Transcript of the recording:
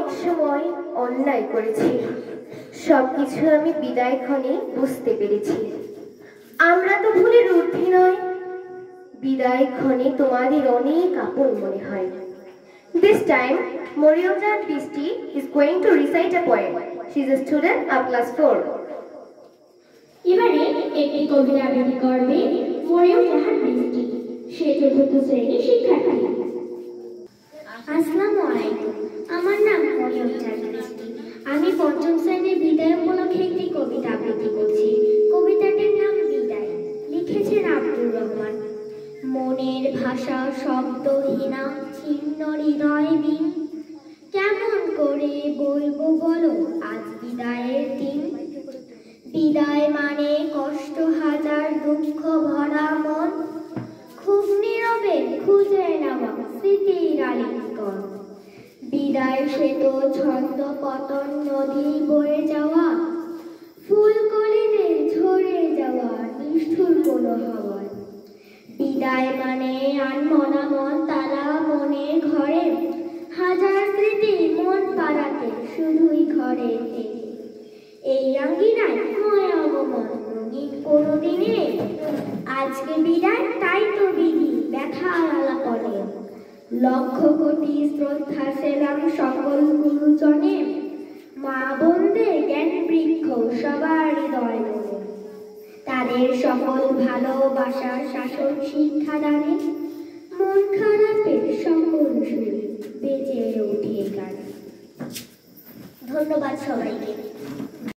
অনেক সময় অন্যায় করেছি, সবকিছু আমি বিদায় ক্ষণে বুঝতে পেরেছি। আমরা তো ভুলের ঊর্ধ্বে নয়, বিদায় ক্ষণে তোমাদের অনেক আপন মনে হয়। This time, Moriyajan Bishti is going to recite a poem. She is a student of class 4. এবারে একটি কবিতা আবৃত্তি করবে মরিয়মজাহান বৃষ্টি। সে চতুর্থ শ্রেণীর শিক্ষার্থী। আসসালামু আলাইকুম, আমার নাম মরিয়মজাহান বৃষ্টি। আমি পঞ্চম শ্রেণীর বিদায় উপলক্ষে একটি কবিতা আবৃত্তি করছি। কবিতাটির নাম বিদায়, লিখেছেন আব্দুর রহমান। মনের ভাষা শব্দহীনা ছিন্ন হৃদয়হীন, কেমন করে বলবো বলো আজ বিদায়ের দিন। বিদায় মানে কষ্ট হাজার, দুঃখ ভরা মন, খুব নীরবে খুঁজে নেওয়া স্মৃতির আলিঙ্গন। বিদায় সে তো ছন্দ পতন নদী বয়ে যাওয়া, ফুলকলিতে ঝরে যাওয়া নিষ্ঠুর কোনো হাওয়ায়। বিদায় মানে আনমনা মন তারা মনে ঘরে, হাজার স্মৃতি মন পাড়াতে শুধুই ঘরে থেকে। এই আঙ্গিনায় ময় আগমন রঙিন কোনোদিনে, আজকে বিদায় তাই তো বিধি ব্যথার আলাপনে। লক্ষ কোটি শ্রদ্ধা সেলাম সকল গুরুজনে, মা বোনদের জ্ঞান বৃক্ষ সবার হৃদয় মনে। তাদের সকল ভালোবাসার শাসন শিক্ষা দানে, মন খারাপের সকল সুর বেজে ওঠে গানে। ধন্যবাদ সবাইকে।